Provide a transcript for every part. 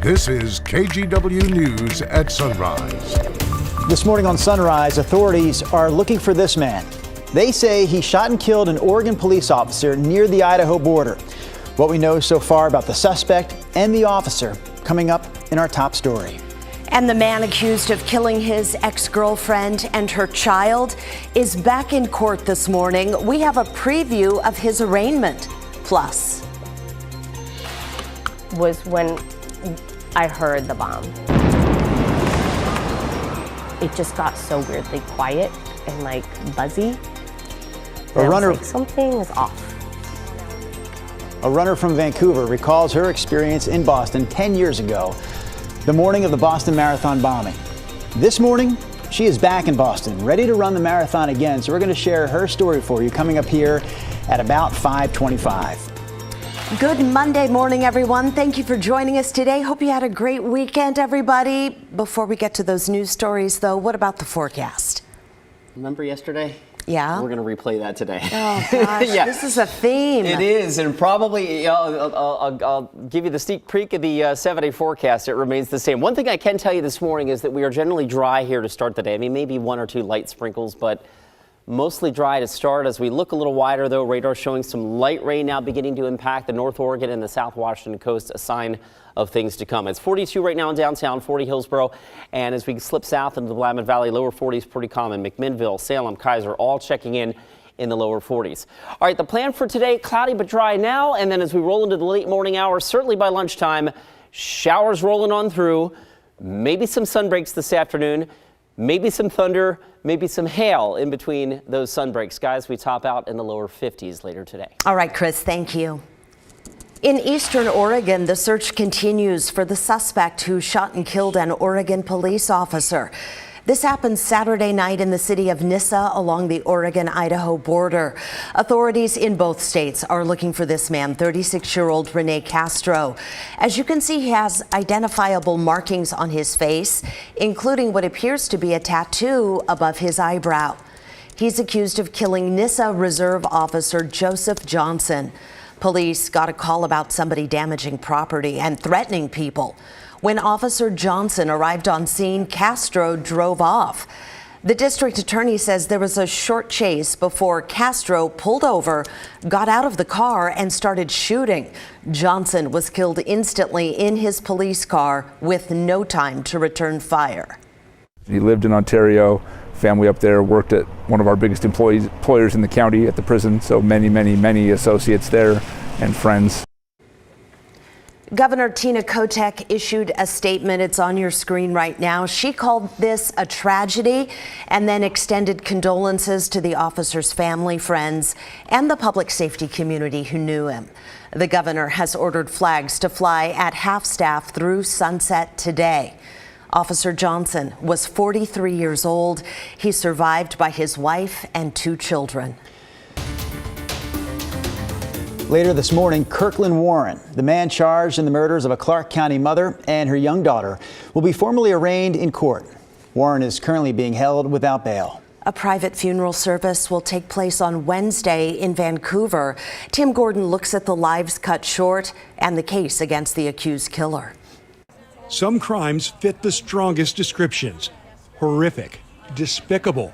This is KGW News at Sunrise. This morning on Sunrise, authorities are looking for this man. They say he shot and killed an Oregon police officer near the Idaho border. What we know so far about the suspect and the officer coming up in our top story. And the man accused of killing his ex-girlfriend and her child is back in court this morning. We have a preview of his arraignment. Plus, was when I heard the bomb. It just got so weirdly quiet and like buzzy. A runner, like, something is off. A runner from Vancouver recalls her experience in Boston 10 years ago, the morning of the Boston Marathon bombing. This morning, she is back in Boston, ready to run the marathon again. So we're going to share her story for you coming up here at about 5:25. good Monday morning, everyone. Thank you for joining us today. Hope you had a great weekend, everybody. Before we get to those news stories, though, what about the forecast? Remember yesterday? Yeah. We're going to replay that today. Oh, gosh. Yeah. This is a theme. It is, and probably I'll give you the sneak peek of the 7-day forecast. It remains the same. One thing I can tell you this morning is that we are generally dry here to start the day. I mean, maybe one or two light sprinkles, but mostly dry to start. As we look a little wider, though, radar showing some light rain now beginning to impact the North Oregon and the South Washington coast, a sign of things to come. It's 42 right now in downtown, 40 Hillsborough, and as we slip south into the Willamette Valley, lower 40s pretty common. McMinnville, Salem, Kaiser, all checking in the lower 40s. All right, the plan for today, cloudy but dry now, and then as we roll into the late morning hours, certainly by lunchtime, showers rolling on through, maybe some sun breaks this afternoon, maybe some thunder, maybe some hail in between those sun breaks. Guys, we top out in the lower 50s later today. All right, Chris, thank you. In eastern Oregon, the search continues for the suspect who shot and killed an Oregon police officer. This happened Saturday night in the city of Nissa along the Oregon-Idaho border. Authorities in both states are looking for this man, 36-year-old Rene Castro. As you can see, he has identifiable markings on his face, including what appears to be a tattoo above his eyebrow. He's accused of killing Nissa Reserve Officer Joseph Johnson. Police got a call about somebody damaging property and threatening people. When Officer Johnson arrived on scene, Castro drove off. The district attorney says there was a short chase before Castro pulled over, got out of the car, and started shooting. Johnson was killed instantly in his police car with no time to return fire. He lived in Ontario, family up there, worked at one of our biggest employers in the county at the prison, so many associates there and friends. Governor Tina Kotek issued a statement. It's on your screen right now. She called this a tragedy and then extended condolences to the officer's family, friends, and the public safety community who knew him. The governor has ordered flags to fly at half-staff through sunset today. Officer Johnson was 43 years old. He's survived by his wife and 2 children. Later this morning, Kirkland Warren, the man charged in the murders of a Clark County mother and her young daughter, will be formally arraigned in court. Warren is currently being held without bail. A private funeral service will take place on Wednesday in Vancouver. Tim Gordon looks at the lives cut short and the case against the accused killer. Some crimes fit the strongest descriptions: horrific, despicable.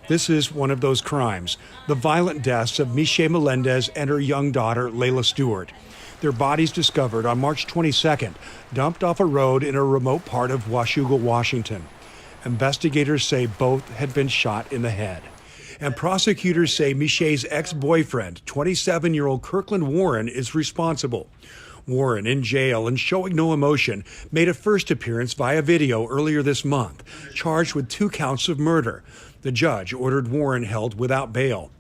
This is one of those crimes, the violent deaths of Michelle Melendez and her young daughter, Layla Stewart. Their bodies discovered on March 22nd, dumped off a road in a remote part of Washougal, Washington. Investigators say both had been shot in the head. And prosecutors say Michelle's ex-boyfriend, 27-year-old Kirkland Warren, is responsible. Warren, in jail and showing no emotion, made a first appearance via video earlier this month, charged with 2 counts of murder. The judge ordered Warren held without bail.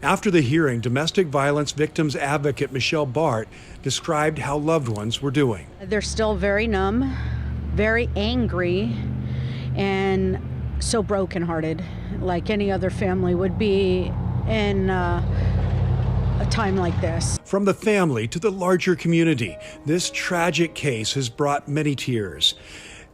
After the hearing, domestic violence victims advocate Michelle Bart described how loved ones were doing. They're still very numb, very angry, and so brokenhearted, like any other family would be in a time like this. From the family to the larger community, this tragic case has brought many tears.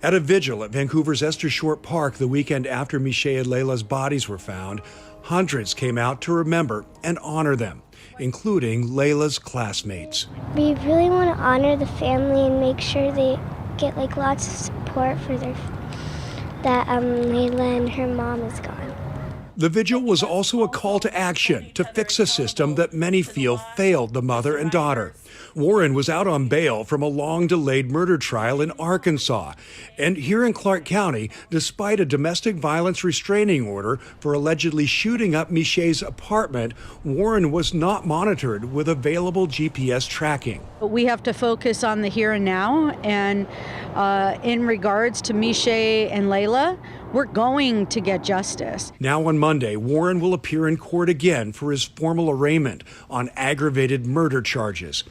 At a vigil at Vancouver's Esther Short Park the weekend after Michelle and Layla's bodies were found, hundreds came out to remember and honor them, including Layla's classmates. We really want to honor the family and make sure they get like lots of support for that Layla and her mom is gone. The vigil was also a call to action to fix a system that many feel failed the mother and daughter. Warren was out on bail from a long-delayed murder trial in Arkansas. And here in Clark County, despite a domestic violence restraining order for allegedly shooting up Miché's apartment, Warren was not monitored with available GPS tracking. We have to focus on the here and now, and in regards to Miché and Layla, we're going to get justice. Now on Monday, Warren will appear in court again for his formal arraignment on aggravated murder charges.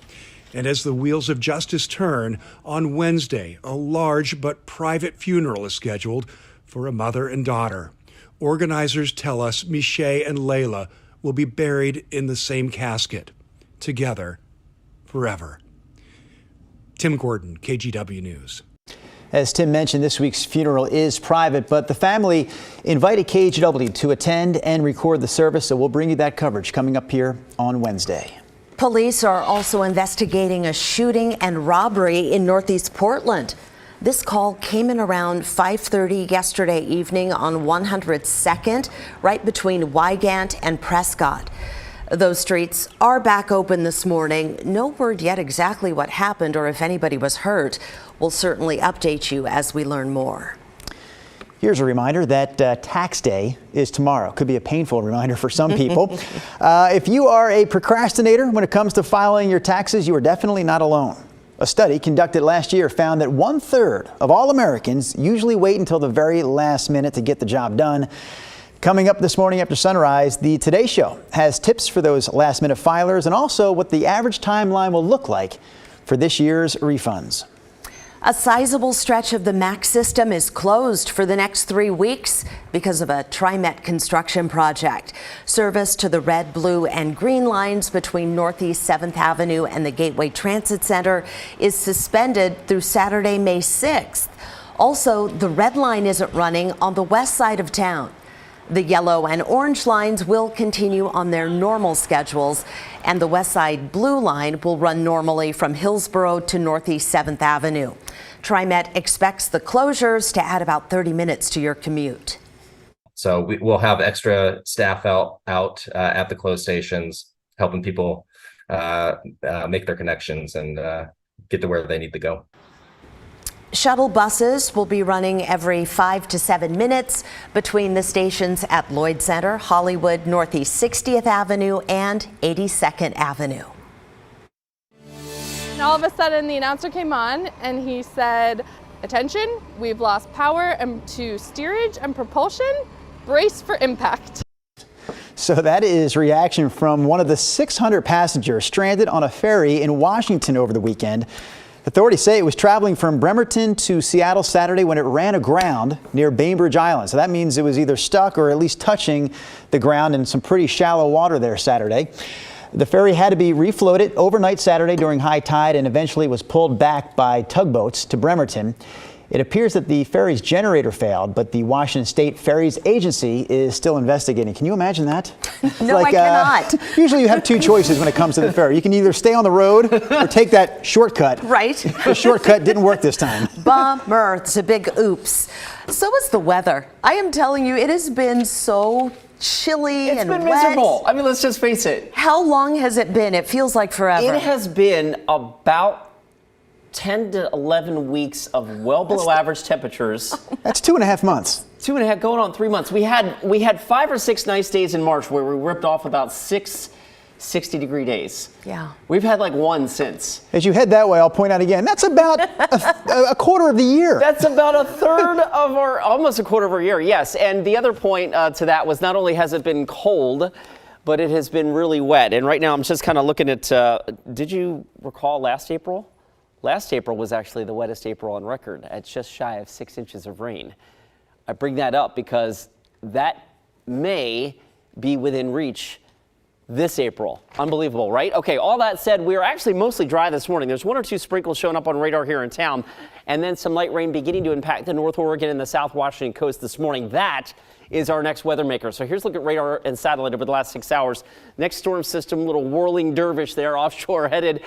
And as the wheels of justice turn, on Wednesday, a large but private funeral is scheduled for a mother and daughter. Organizers tell us Miché and Layla will be buried in the same casket, together, forever. Tim Gordon, KGW News. As Tim mentioned, this week's funeral is private, but the family invited KGW to attend and record the service, so we'll bring you that coverage coming up here on Wednesday. Police are also investigating a shooting and robbery in Northeast Portland. This call came in around 5:30 yesterday evening on 102nd, right between Wygant and Prescott. Those streets are back open this morning. No word yet exactly what happened or if anybody was hurt. We'll certainly update you as we learn more. Here's a reminder that tax day is tomorrow. Could be a painful reminder for some people. If you are a procrastinator when it comes to filing your taxes, you are definitely not alone. A study conducted last year found that 1/3 of all Americans usually wait until the very last minute to get the job done. Coming up this morning after sunrise, the Today Show has tips for those last-minute filers and also what the average timeline will look like for this year's refunds. A sizable stretch of the MAX system is closed for the next 3 weeks because of a TriMet construction project. Service to the red, blue, and green lines between Northeast 7th Avenue and the Gateway Transit Center is suspended through Saturday, May 6th. Also, the red line isn't running on the west side of town. The yellow and orange lines will continue on their normal schedules, and the West Side Blue line will run normally from Hillsborough to Northeast 7th Avenue. TriMet expects the closures to add about 30 minutes to your commute. So we'll have extra staff out at the closed stations, helping people make their connections and get to where they need to go. Shuttle buses will be running every 5 to 7 minutes between the stations at Lloyd Center, Hollywood, Northeast 60th Avenue, and 82nd Avenue. And all of a sudden, the announcer came on and he said, "Attention, we've lost power to steerage and propulsion. Brace for impact." So that is reaction from one of the 600 passengers stranded on a ferry in Washington over the weekend. Authorities say it was traveling from Bremerton to Seattle Saturday when it ran aground near Bainbridge Island. So that means it was either stuck or at least touching the ground in some pretty shallow water there Saturday. The ferry had to be refloated overnight Saturday during high tide and eventually was pulled back by tugboats to Bremerton. It appears that the ferry's generator failed, but the Washington State Ferries Agency is still investigating. Can you imagine that? No, I cannot. Usually you have two choices when it comes to the ferry. You can either stay on the road or take that shortcut. Right. The shortcut didn't work this time. Bummer. It's a big oops. So is the weather. I am telling you, it has been so chilly and wet. It's been miserable. I mean, let's just face it. How long has it been? It feels like forever. It has been about 10 to 11 weeks of well below average temperatures. That's 2.5 months. 2.5 going on 3 months. We had 5 or 6 nice days in March where we ripped off about 6 60-degree days. Yeah. We've had like one since. As you head that way, I'll point out again, that's about a quarter of the year. That's about a third of almost a quarter of our year, yes. And the other point to that was not only has it been cold, but it has been really wet. And right now I'm just kind of looking at, did you recall last April? Last April was actually the wettest April on record at just shy of 6 inches of rain. I bring that up because that may be within reach this April. Unbelievable, right? Okay, all that said, we are actually mostly dry this morning. There's 1 or 2 sprinkles showing up on radar here in town, and then some light rain beginning to impact the North Oregon and the South Washington coast this morning. That is our next weather maker. So here's a look at radar and satellite over the last 6 hours. Next storm system, little whirling dervish there offshore headed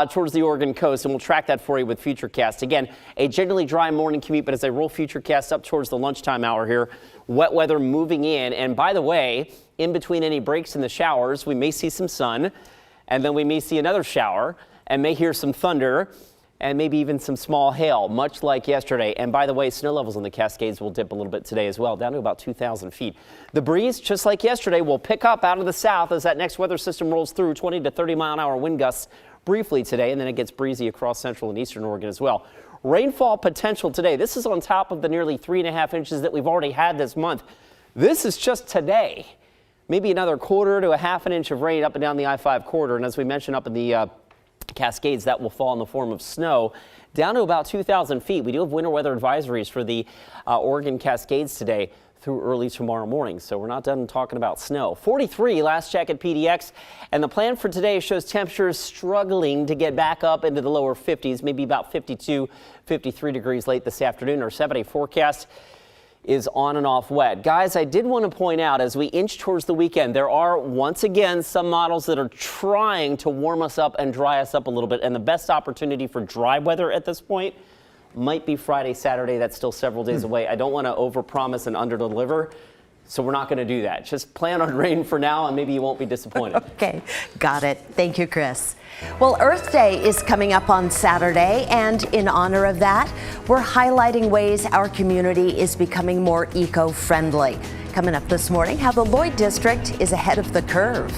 towards the Oregon coast, and we'll track that for you with Futurecast. Again, a generally dry morning commute, but as I roll Futurecast up towards the lunchtime hour here, wet weather moving in. And by the way, in between any breaks in the showers, we may see some sun, and then we may see another shower and may hear some thunder and maybe even some small hail, much like yesterday. And by the way, snow levels in the Cascades will dip a little bit today as well, down to about 2,000 feet. The breeze, just like yesterday, will pick up out of the south as that next weather system rolls through. 20 to 30 mile an hour wind gusts briefly today, and then it gets breezy across central and eastern Oregon as well. Rainfall potential today. This is on top of the nearly 3.5 inches that we've already had this month. This is just today. Maybe another 1/4 to 1/2 inch of rain up and down the I-5 corridor. And as we mentioned up in the Cascades, that will fall in the form of snow down to about 2,000 feet. We do have winter weather advisories for the Oregon Cascades today through early tomorrow morning. So we're not done talking about snow. 43 last check at PDX. And the plan for today shows temperatures struggling to get back up into the lower 50s, maybe about 52, 53 degrees late this afternoon. Our 7-day forecast is on and off wet. Guys, I did want to point out as we inch towards the weekend, there are once again some models that are trying to warm us up and dry us up a little bit. And the best opportunity for dry weather at this point might be Friday, Saturday. That's still several days away. I don't want to overpromise and underdeliver, so we're not going to do that. Just plan on rain for now, and maybe you won't be disappointed. Okay, got it. Thank you, Chris. Well, Earth Day is coming up on Saturday, and in honor of that, we're highlighting ways our community is becoming more eco-friendly. Coming up this morning, how the Lloyd District is ahead of the curve.